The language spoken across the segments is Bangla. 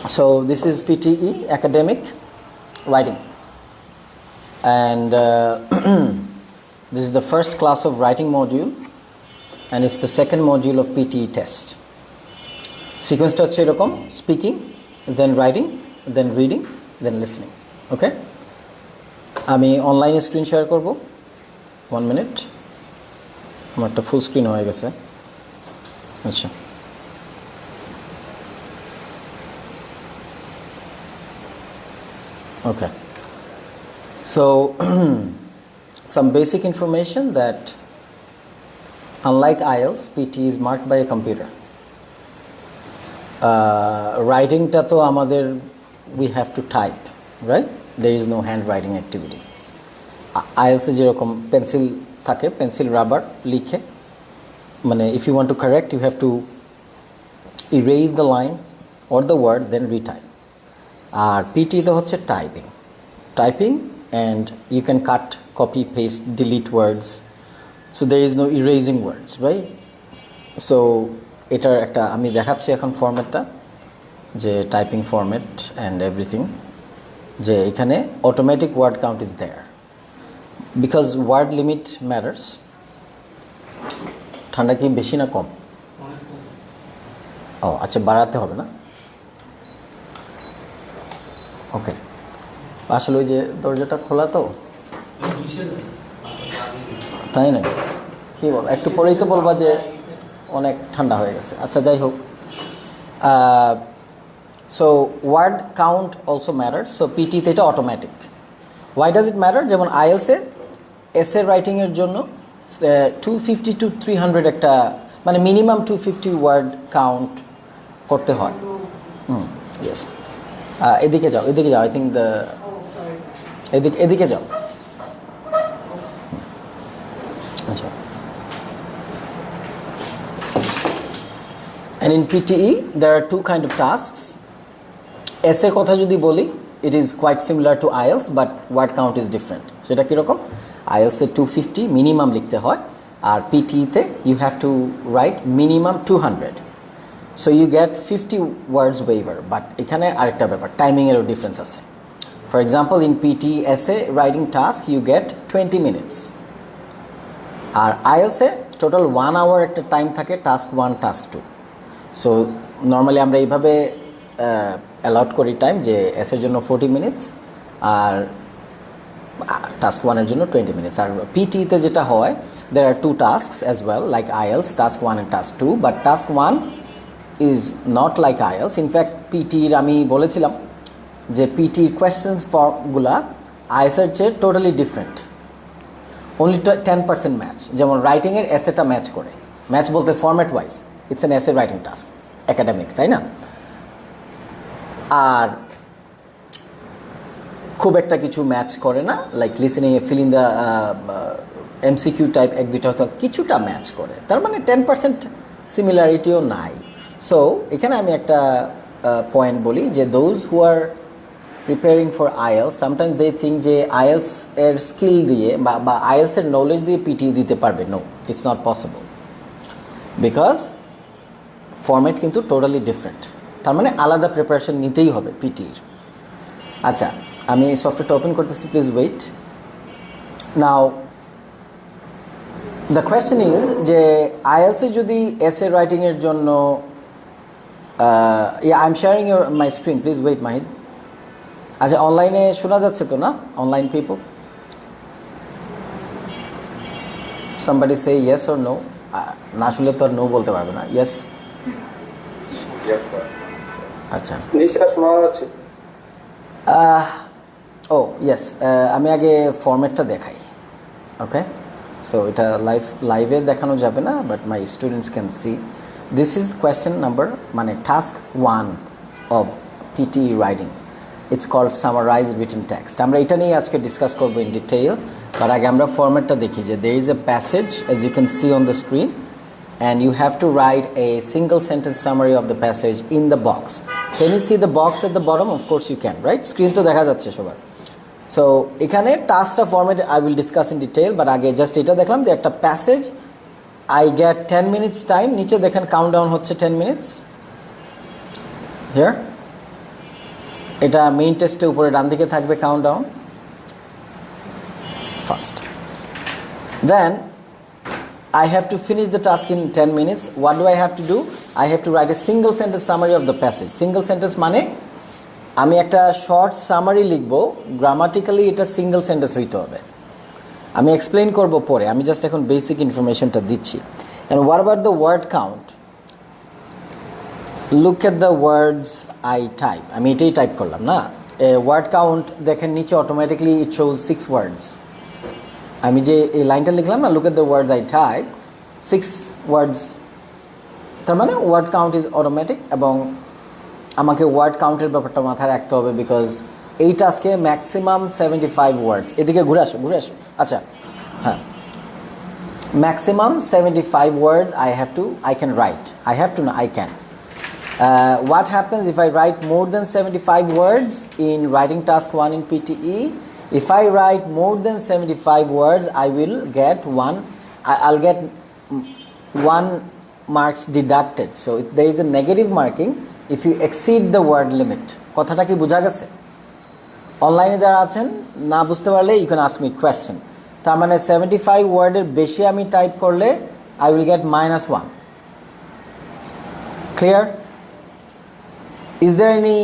So this is PTE academic writing, and this is the first class of writing module, and it's the second module of PTE test. Sequence টা হচ্ছে এরকম: speaking, then writing, then reading, then listening. Okay? আমি অনলাইনে স্ক্রিন শেয়ার করব 1 মিনিট। আমারটা ফুল স্ক্রিন হয়ে গেছে। আচ্ছা, okay. So some basic information that unlike IELTS, PT is marked by a computer. Writing টা তো আমাদের we have to type, right? There is no handwriting activity. IELTS এ যেরকম পেন্সিল থাকে, পেন্সিল রাবার লিখে, মানে if you want to correct you have to erase the line or the word then retype. আর পিটি তো হচ্ছে typing and you can cut, copy, paste, delete words, so there is no erasing words, right? So এটার একটা আমি দেখাচ্ছি এখন ফরম্যাটটা, যে টাইপিং ফরম্যাট and everything, যে এখানে automatic word count is there because word limit matters. ঠান্ডা কি বেশি না কম? ও আচ্ছা, বাড়াতে হবে না? ওকে, আসলে ওই যে দরজাটা খোলা তো, তাই না? কি বল, একটু পরেই তো বলবা যে অনেক ঠান্ডা হয়ে গেছে। আচ্ছা, যাই হোক, so word count also matters. So পিটিতে এটা automatic. Why does it matter? যেমন আইএলসে এসে রাইটিংয়ের জন্য 250 to 300 একটা, মানে মিনিমাম 250 ওয়ার্ড কাউন্ট করতে হয়। ইয়েস, এদিকে যাও, আই থিঙ্ক এদিকে যাও। আচ্ছা, and in PTE there are two kind of tasks. এর কথা যদি বলি, it is quite similar to IELTS but word count is different. সেটা কিরকম? IELTS এ 250 মিনিমাম লিখতে হয়, আর PTE তে you have to write minimum 200. So you get 50 words waiver, but এখানে আরেকটা ব্যাপার, টাইমিং এরও ডিফারেন্স আছে। For example, in PTE essay writing task you get 20 minutes, আর IELTS এ টোটাল 1 hour একটা টাইম থাকে, টাস্ক 1, টাস্ক 2. সো নর্মালি আমরা এইভাবে অ্যালট করি টাইম, যে এসের জন্য 40 মিনিটস আর টাস্ক 1 এর জন্য 20 মিনিটস। আর পিটিতে যেটা হয়, there are two tasks as well like IELTS, task 1 and task 2, but task 1 is not like IELTS. In fact, পিটির আমি বলেছিলাম যে পিটির কোয়েশ্চেন ফর্মগুলা IELTS এর চেয়ে টোটালি ডিফারেন্ট, অনলি 10% ম্যাচ। যেমন রাইটিংয়ের এসেটা ম্যাচ করে, ম্যাচ বলতে format wise it's an essay writing task, academic, তাই না? আর খুব একটা কিছু ম্যাচ করে না, লাইক লিসেনিংয়ে fill in the MCQ type 1-2টা হয়তো কিছুটা ম্যাচ করে, তার মানে 10% সিমিলারিটিও নাই। সো এখানে আমি একটা পয়েন্ট বলি, যে those who are preparing for IELTS sometimes they think যে IELTS এর স্কিল দিয়ে বা IELTS এর নলেজ দিয়ে পিটি দিতে পারবে। No, it's not possible, because format কিন্তু টোটালি ডিফারেন্ট। তার মানে আলাদা প্রিপারেশন নিতেই হবে পিটির। আচ্ছা, আমি সফটওয়্যারটা ওপেন করতেছি, please wait. Now the question is যে IELTS এ যদি এসে রাইটিংয়ের জন্য, I am sharing my screen, please wait Mahid. আচ্ছা, অনলাইনে শোনা যাচ্ছে তো না? Online people, somebody say yes or no. না শুনলে তো আর নো বলতে পারবে না। ইয়েস, আচ্ছা, জি স্যার, শোনা যাচ্ছে। ও ইয়েস, আমি আগে ফরম্যাটটা দেখাই। ওকে, সো এটা লাইভে দেখানো যাবে না, but my students can see. This is question number, মানে task 1 of PTE writing. It's called summarized written text. আমরা এটা নিয়ে আজকে ডিসকাস করবো ইন ডিটেইল, তার আগে আমরা ফরম্যাটটা দেখি। যে there is a passage as you can see on the screen and you have to write a single sentence summary of the passage in the box. Can you see the box at the bottom? Of course you can, right? Screen তো দেখা যাচ্ছে সবার। সো এখানে টাস্কটা format I will discuss in detail, but আগে জাস্ট এটা দেখলাম যে একটা passage, I get 10 minutes time, নিচে দেখেন কাউন্টডাউন হচ্ছে 10 minutes here. এটা মেইন টেস্টে উপরে ডান দিকে থাকবে countdown first then I have to finish the task in 10 minutes. What do I have to do? I have to write a single sentence summary of the passage. Single sentence মানে আমি একটা শর্ট সামারি লিখব, গ্রামাটিক্যালি এটা সিঙ্গেল সেন্টেন্স হইতে হবে। আমি এক্সপ্লেইন করব পরে, আমি জাস্ট এখন বেসিক ইনফরমেশনটা দিচ্ছি। And what about the word count? Look at the words I type. আমি এটাই টাইপ করলাম না, ওয়ার্ড কাউন্ট দেখেন নিচে অটোমেটিকলি ইট শোজ 6 words. আমি যে এই লাইনটা লিখলাম না, look at the words I type, 6 words, তার মানে ওয়ার্ড কাউন্ট ইজ অটোমেটিক। এবং আমাকে ওয়ার্ড কাউন্টের ব্যাপারটা মাথায় রাখতে হবে, বিকজ এই টাস্কে ম্যাক্সিমাম 75 words। এদিকে ঘুরে আসো আচ্ছা হ্যাঁ, maximum 75 words I can write. I can. What happens if I write more than 75 words in writing task 1 in PTE? If I write more than 75 words, I'll get 1 marks deducted. So there is a negative marking if you exceed the word limit. কথাটা কি বোঝা গেছে? অনলাইনে যারা আছেন না বুঝতে পারলে you can ask me question. তার মানে 75 ওয়ার্ডের বেশি আমি টাইপ করলে I will get -1. Clear? Is there any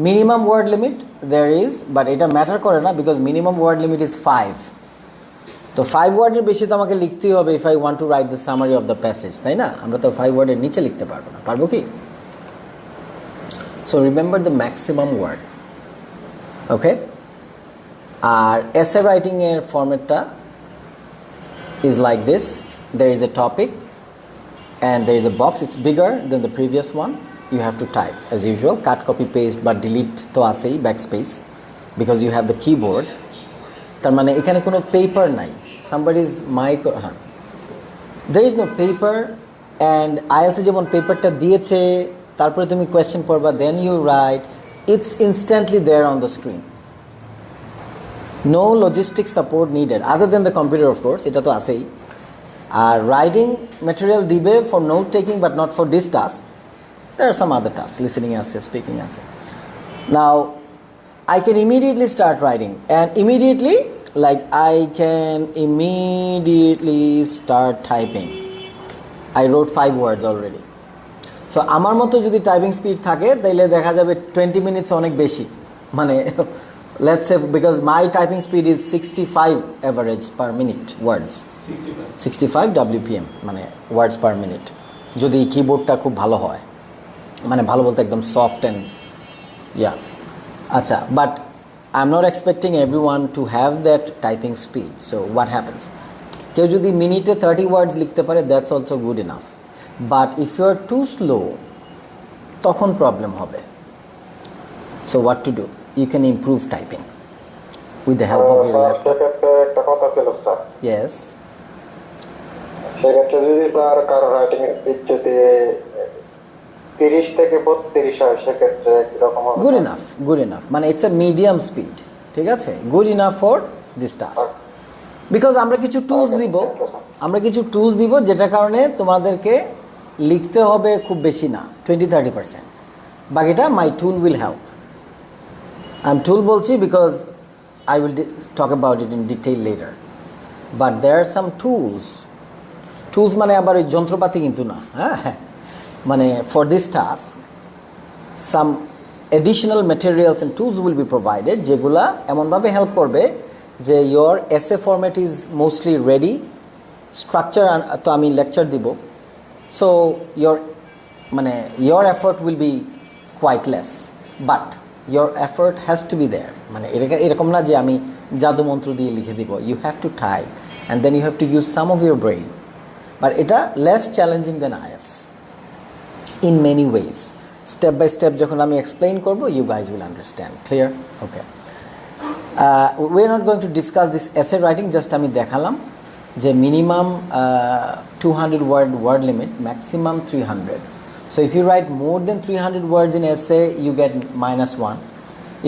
minimum word limit? There is, but এটা ম্যাটার করে না, because minimum word limit is 5. তো 5 ওয়ার্ডের বেশি তো আমাকে লিখতেই হবে if I want to write the summary of the passage, তাই না? আমরা তো 5 ওয়ার্ডের নিচে লিখতে পারবো না, পারবো কি? So remember the maximum word. Okay? R essay writing এর ফরম্যাটটা is like this. There is a topic and there is a box. It's bigger than the previous one. You have to type as usual, cut, copy, paste, but delete to আসেই, backspace, because you have the keyboard. তার মানে এখানে কোনো পেপার নাই, somebody's mic, হ্যাঁ, there is no paper. and IELTS যেমন পেপারটা দিয়েছে, তারপরে তুমি কোয়েশ্চেন পড়বা, then you write, it's instantly there on the screen. No logistic support needed other than the computer, of course, এটা তো আসেই। আর রাইটিং ম্যাটেরিয়াল দিবে for note taking, but not for this task. There are some other tasks, listening essay, speaking essay. Now, I can immediately start writing, and immediately, like I can immediately start typing. I wrote 5 words already. So, আমার মতো যদি টাইপিং স্পিড থাকে, তাইলে দেখা যাবে 20 minutes অনেক বেশি। মানে, let's say, because my typing speed is 65 average per minute words. 65 WPM, মানে words per minute. যদি কিবোর্ডটা খুব ভালো হয়, মানে ভালো বলতে একদম সফট অ্যান্ড আচ্ছা, but I am not expecting everyone to have that typing speed. So what happens, কেউ যদি মিনিটে 30 ওয়ার্ডস লিখতে পারে, that's also good enough. But if you are too slow, তখন প্রবলেম হবে। So what to do, you can improve typing with the help of your laptop. একটা কথা ছিল স্যার, ইয়েস, সেক্ষেত্রে যদি কারো রাইটিং স্পিড যদি 30 থেকে 32 হয়, সেক্ষেত্রে কিরকম হবে? গুড ইনাফ, মানে ইটস এ মিডিয়াম স্পিড, ঠিক আছে, good enough for this task. Because আমরা কিছু টুলস দিব, যেটার কারণে তোমাদেরকে লিখতে হবে খুব বেশি না, 20-30%, বাকিটা মাই টুল উইল হেল্প। আমি টুল বলছি because I will talk about it in detail later. But there are some tools মানে আবার ওই যন্ত্রপাতি কিন্তু না, হ্যাঁ, মানে for this task some additional materials and tools will be provided, যেগুলা এমনভাবে হেল্প করবে যে your essay format is mostly ready, structure তো আমি লেকচার দিব, so your effort will be quite less, but your effort has to be there. মানে এরকম না যে আমি জাদু মন্ত্র দিয়ে লিখে দিব, you have to type and then you have to use some of your brain, but এটা less challenging than IELTS in many ways. Step by step যখন আমি explain করব, you guys will understand. Clear? Okay. We are not going to discuss this essay writing, just আমি দেখালাম যে minimum 200 word limit, maximum 300. So if you write more than 300 words in essay, you get -1.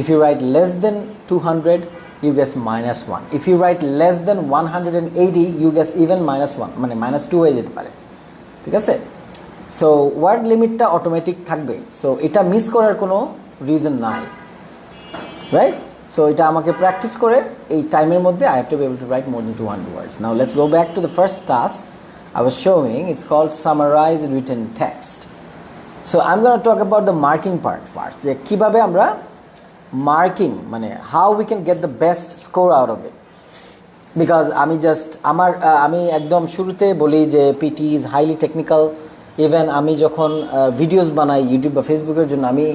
If you write less than 200, you get -1. If you write less than 180, you get even -1, মানে -2 হয়ে যেতে পারে, ঠিক আছে? সো ওয়ার্ড লিমিটটা অটোমেটিক থাকবে, সো এটা মিস করার কোনো রিজন নাই। রাইট? সো এটা আমাকে প্র্যাকটিস করে এই টাইমের মধ্যে I have to be able to write more than 200 words. Now let's go back to the first task I was showing. It's called summarize written text. So I'm going to talk about the marking part first. যে কিভাবে আমরা মার্কিং মানে how we can get the best score out of it. Because আমি একদম শুরুতে বলি যে PT is highly technical. Even আমি যখন ভিডিওস বানাই ইউটিউব বা ফেসবুকের জন্য আমি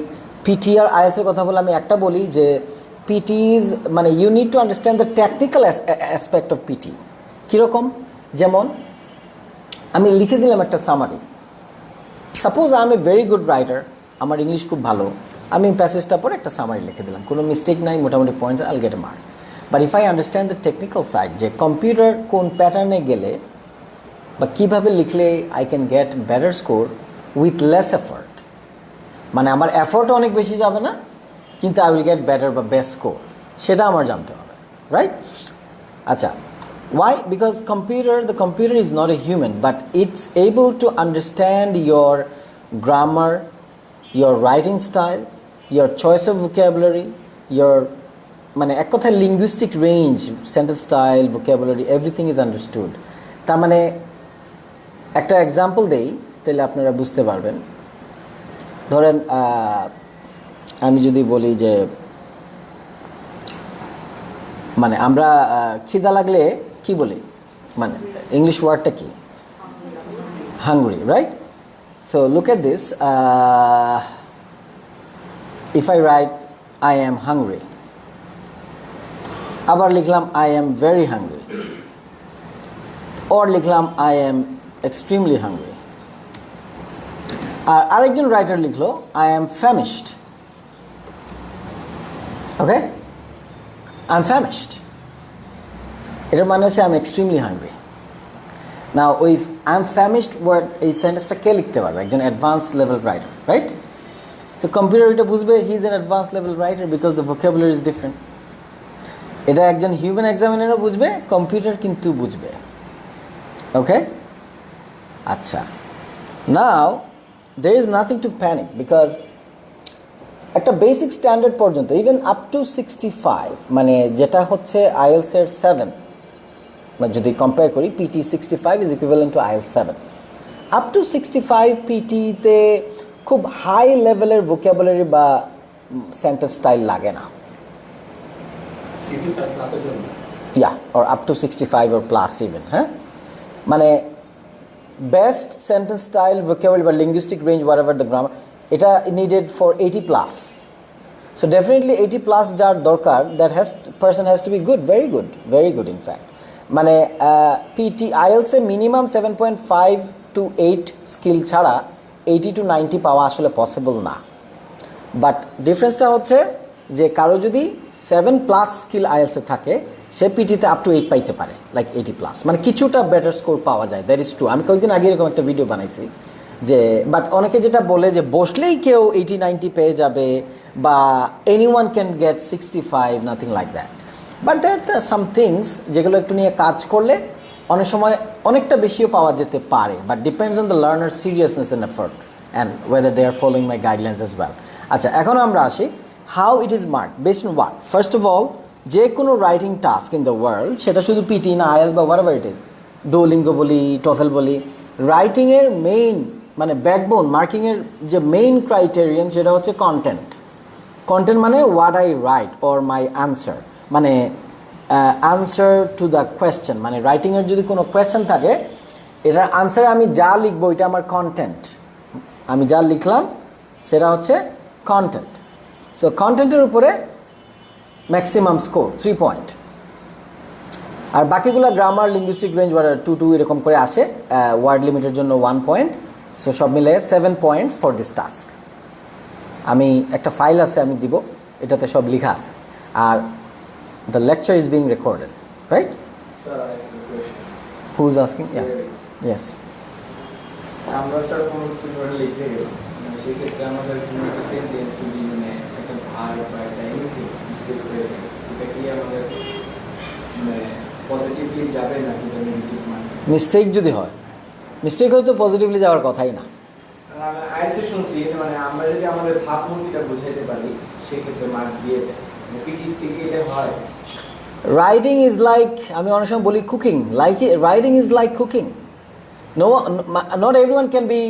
পিটি আর আইএলসের কথা বলে আমি একটা বলি যে পিটি ইজ মানে you need to understand the technical aspect of PT. কীরকম? যেমন আমি লিখে দিলাম একটা summary. Suppose I am a very good writer, আমার ইংলিশ খুব ভালো, আমি প্যাসেজটা পরে একটা সামারি লিখে দিলাম, কোনো মিস্টেক নাই, মোটামুটি পয়েন্টস আইল gate A mark. But if I understand the technical side যে কম্পিউটার কোন প্যাটার্নে গেলে বা কীভাবে লিখলে I can get better score with less effort, মানে আমার এফোর্টও অনেক বেশি যাবে না কিন্তু আই উইল গেট বেটার বা বেস্ট স্কোর, সেটা আমার জানতে হবে, রাইট? আচ্ছা, why? Because the computer is not a human, but it's able to understand your grammar, your writing style, your choice of vocabulary, your মানে এক কথায় linguistic range, sentence style, vocabulary, everything is understood. তার মানে একটা এক্সাম্পল দেই তাহলে আপনারা বুঝতে পারবেন। ধরেন আমি যদি বলি যে মানে আমরা খিদা লাগলে কি বলি, মানে ইংলিশ ওয়ার্ডটা কি? Hungry, right? So look at this, if I write I am hungry, আবার লিখলাম I am very hungry, or লিখলাম আই এম এক্সট্রিমলি হাংরি। আর আরেকজন রাইটার লিখলো I am famished. Okay, I am famished, এটার মানে হচ্ছে I am extremely hungry. Now ওই আই এম ফ্যামিশড ওয়ার্ড এই সেন্টেন্সটা কে লিখতে পারবে? একজন অ্যাডভান্স লেভেল রাইটার, রাইট? তো কম্পিউটার এটা বুঝবে he is an advance level writer because the vocabulary is different. এটা একজন হিউম্যান এক্সামিনারও বুঝবে, কম্পিউটার কিন্তু বুঝবে। ওকে, আচ্ছা, নাও there is nothing to panic because একটা বেসিক স্ট্যান্ডার্ড পর্যন্ত ইভেন আপ টু 65 মানে যেটা হচ্ছে আইএলস এর 7, মানে যদি কম্পেয়ার করি PT 65 is equivalent to IELTS 7। Up to 65 পিটিতে খুব হাই লেভেলের ভোকাবুলারি বা সেন্টেন্স স্টাইল লাগে না। 65 প্লাসের জন্য or up to 65 or plus even, হ্যাঁ, মানে বেস্ট সেন্টেন্স স্টাইল, ভোকাবুলারি বা linguistic range, whatever the grammar, এটা needed for 80 plus. So definitely 80 plus যার দরকার, that person has to be good, very good in fact. মানে পিটি আইএলসে মিনিমাম 7.5 to 8 স্কিল ছাড়া 80 to 90 পাওয়া আসলে পসিবল না। বাট ডিফারেন্সটা হচ্ছে যে কারো যদি 7 প্লাস স্কিল আইএলসে থাকে সে পিটিতে আপ টু 8 পাইতে পারে, লাইক 80 প্লাস, মানে কিছুটা বেটার স্কোর পাওয়া যায়, দ্যাট ইজ ট্রু। আমি কয়েকদিন আগে এরকম একটা ভিডিও বানাইছি যে বাট অনেকে যেটা বলে যে বসলেই কেউ 80-90 পেয়ে যাবে বা anyone can get 65, nothing like that. But there are some things যেগুলো একটু নিয়ে কাজ করলে অনেক সময় অনেকটা বেশিও পাওয়া যেতে পারে, but depends on the learner seriousness and effort and whether they are following my guidelines as well. আচ্ছা, এখন আমরা আসি how it is marked based on what. First of all, যে কোনো writing task in the world, সেটা শুধু পিটি না আইএলস বা হোয়াটএভার ইট ইজ, ডুওলিঙ্গো বলি, টফেল বলি, রাইটিংয়ের মেইন মানে ব্যাকবোন মার্কিংয়ের যে মেইন ক্রাইটেরিয়ান সেটা হচ্ছে কন্টেন্ট। কন্টেন্ট মানে what I right or my answer, মানে আনসার টু দ্য কোয়েশ্চেন, মানে রাইটিংয়ের যদি কোনো কোয়েশ্চেন থাকে এটার আনসারে আমি যা লিখবো এটা আমার কন্টেন্ট, আমি যা লিখলাম সেটা হচ্ছে কন্টেন্ট। সো কন্টেন্টের উপরে ম্যাক্সিমাম স্কোর 3 পয়েন্ট, আর বাকিগুলো গ্রামার, লিঙ্গুইস্টিক রেঞ্জ 2 এরকম করে আসে, ওয়ার্ড লিমিটের জন্য 1 পয়েন্ট। সো সব মিলে 7 পয়েন্টস ফর দিস টাস্ক। আমি একটা ফাইল আছে আমি দিব, এটাতে সব লেখা আছে, আর the lecture is being recorded, right? Sir একটা question, who is asking? Yes. আমরা স্যার কোনো কিছু ধরে লিখতে গেলে সেই ক্ষেত্রে আমাদের কোনো একটা সেন্টেন্স যদি মানে একটা ভার বা একটা এনিথিং মিস্টেক হয়ে যায়, এটা কি আমাদের মানে পজিটিভলি যাবে নাকি নেগেটিভ? মানে মিস্টেক যদি হয়, মিস্টেক হলে তো পজিটিভলি যাওয়ার কথাই না। আইসে শুনছি মানে আমরা যদি আমাদের ভাবমূর্তিটা বুঝাইতে পারি সেক্ষেত্রে মার্ক দিয়ে দেয়। পিটি থেকে এটা হয়। রাইটিং ইজ লাইক, আমি অনেক সময় বলি cooking, like writing is like cooking. No, not everyone can be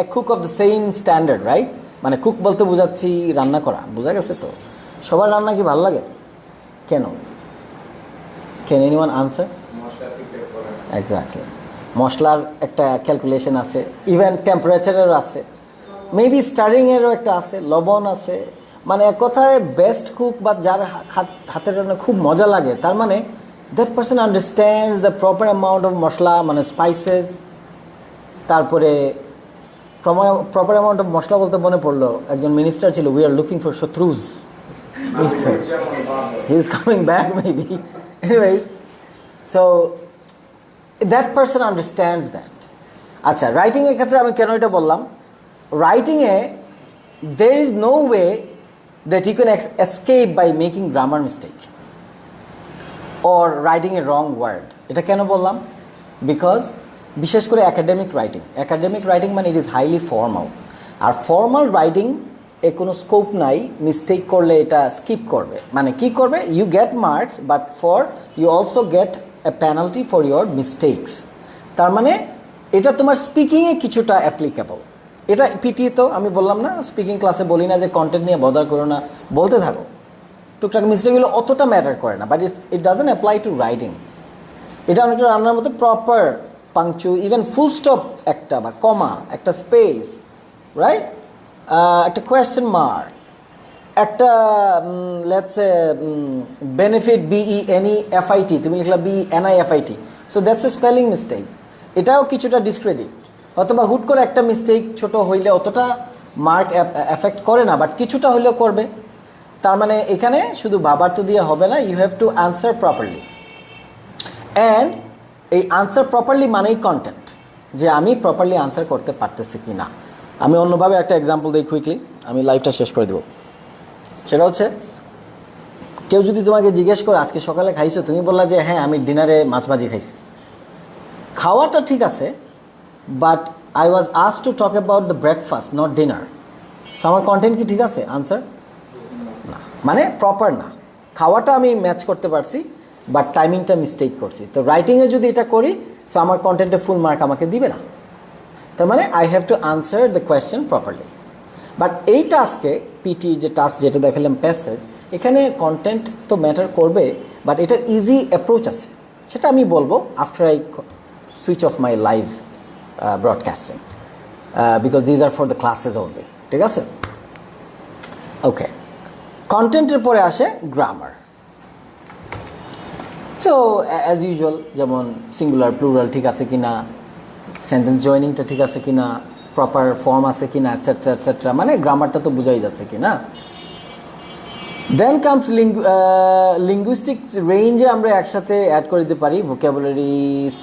a cook of the same standard, right? মানে কুক বলতে বোঝাচ্ছি রান্না করা, বোঝা গেছে তো? সবার রান্না কি ভালো লাগে? কেন? Can anyone answer? মশলা ঠিকঠাক করা। এক্স্যাক্টলি, মশলার একটা ক্যালকুলেশন আছে, ইভেন টেম্পারেচারেরও আছে, মেবি স্টারিংয়েরও একটা আছে, লবণ আছে। মানে এক কথায় বেস্ট কুক বা যার হাতের রান্না খুব মজা লাগে, তার মানে that person understands the proper amount of masala, মানে স্পাইসেস। তারপরে প্রপার অ্যামাউন্ট অফ মশলা বলতে মনে পড়লো, একজন মিনিস্টার ছিল, উই আর লুকিং ফর শত্রুজ minister, he is coming back maybe. Anyways, so that person understands that. আচ্ছা, রাইটিংয়ের ক্ষেত্রে আমি কেন এটা বললাম, রাইটিংয়ে there is no way that you can escape by making grammar mistake or writing a wrong word. এটা কেন বললাম? বিকজ বিশেষ করে একাডেমিক রাইটিং মানে ইট ইজ হাইলি ফর্মাল। আর ফর্মাল রাইটিং এ কোনো স্কোপ নাই, মিস্টেক করলে এটা স্কিপ করবে। মানে কি করবে? You get marks, but you also get a penalty for your mistakes. তার মানে এটা তোমার স্পিকিংয়ে কিছুটা অ্যাপ্লিকেবল। এটা পিটি তো আমি বললাম না, স্পিকিং ক্লাসে বলি না যে কন্টেন্ট নিয়ে বদার করো না, বলতে থাকো, টুকটাক মিস্টেকগুলো অতটা ম্যাটার করে না, but it doesn't apply to writing. এটা অনেকটা রান্নার মতো প্রপার পাংচু, ইভেন ফুল স্টপ একটা বা কমা, একটা স্পেস, রাইট, একটা কোয়েশ্চেন মার্ক, একটা লেটস সে বেনিফিট BENEFIT, তুমি লিখলা BENIFIT, so that's a spelling mistake. এটাও কিছুটা ডিসক্রেডিট। অথবা হুট করে একটা মিস্টেক ছোট হইলে অতটা মার্ক এফেক্ট করে না, বাট কিছুটা হইলেও করবে। তার মানে এখানে শুধু বাবার তো দিয়ে হবে না, you have to answer properly. And এই আনসার প্রপারলি মানেই কন্টেন্ট, যে আমি প্রপারলি আনসার করতে পারতেছি কি না। আমি অন্যভাবে একটা এক্সাম্পল দিই কুইকলি, আমি লাইভটা শেষ করে দেবো। সেটা হচ্ছে, কেউ যদি তোমাকে জিজ্ঞেস করে আজকে সকালে খাইছো, তুমি বললা যে হ্যাঁ আমি ডিনারে মাছ ভাজি খাইছি। খাওয়াটা ঠিক আছে, but I was asked to talk about the breakfast, not dinner. So আমার কন্টেন্ট কি ঠিক আছে? আনসার না, মানে প্রপার না। খাওয়াটা আমি ম্যাচ করতে পারছি, বাট টাইমিংটা মিস্টেক করছি। তো রাইটিংয়ে যদি এটা করি, সো আমার কন্টেন্টে ফুল মার্ক আমাকে দিবে না। তার মানে I have to answer the question properly. But এই টাস্কে পিটি যে টাস্ক যেটা দেখালাম প্যাসেজ, এখানে কন্টেন্ট তো ম্যাটার করবে, বাট এটার ইজি অ্যাপ্রোচ আছে, সেটা আমি বলবো after I switch of my live broadcasting, because these are for the classes only. ঠিক আছে? ওকে, কন্টেন্টের পরে আসে গ্রামার। সো অ্যাজ ইউজুয়াল, যেমন সিঙ্গুলার প্লুরাল ঠিক আছে কিনা, সেন্টেন্স জয়েনিংটা ঠিক আছে কিনা, প্রপার ফর্ম আছে কিনা, এটসেট্রা এটসেট্রা, মানে গ্রামারটা তো বোঝাই যাচ্ছে কিনা। দেন কামস লিঙ্গুইস্টিক রেঞ্জে আমরা একসাথে অ্যাড করে দিতে পারি vocabulary,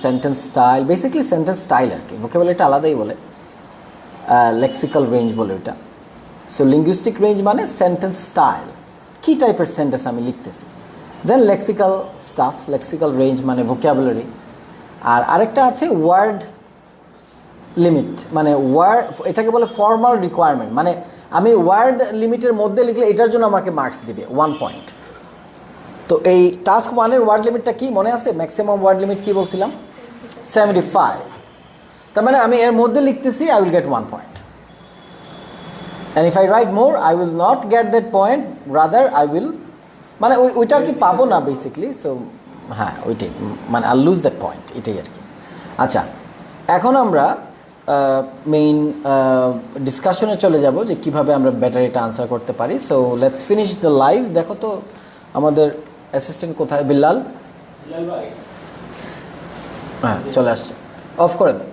sentence style, basically sentence style আর কি, ভোকাবুলারিটা আলাদাই বলে, লেক্সিক্যাল রেঞ্জ বলে ওটা। সো লিঙ্গুইস্টিক রেঞ্জ মানে সেন্টেন্স স্টাইল, কী টাইপের সেন্টেন্স আমি লিখতেছি। Then lexical stuff, lexical range মানে ভোকাবুলারি। আর আরেকটা আছে ওয়ার্ড লিমিট, মানে ওয়ার্ড, এটাকে বলে ফর্মাল রিকোয়ারমেন্ট, মানে আমি ওয়ার্ড লিমিটের মধ্যে লিখলে এটার জন্য আমাকে মার্কস দিবে 1 পয়েন্ট। তো এই টাস্ক 1-এর ওয়ার্ড লিমিটটা কি মনে আছে? ম্যাক্সিমাম ওয়ার্ড লিমিট কি বলছিলাম? 75। তার মানে আমি এর মধ্যে লিখতেছি, I will get 1 point. And if I right more, I will not get that point, rather I will, মানে ওইটা আর কি পাবো না বেসিকলি। সো হ্যাঁ, ওইটাই, মানে আই লুজ দ্যাট পয়েন্ট, এটাই আর কি। আচ্ছা, এখন আমরা মেইন ডিসকাশনে চলে যাব যে কিভাবে আমরা বেটার এটা আনসার করতে পারি। So let's finish the live. দেখো তো আমাদের অ্যাসিস্ট্যান্ট কোথায়? বিল্লাল, হ্যাঁ চলে আসছে, অফ করে দেন।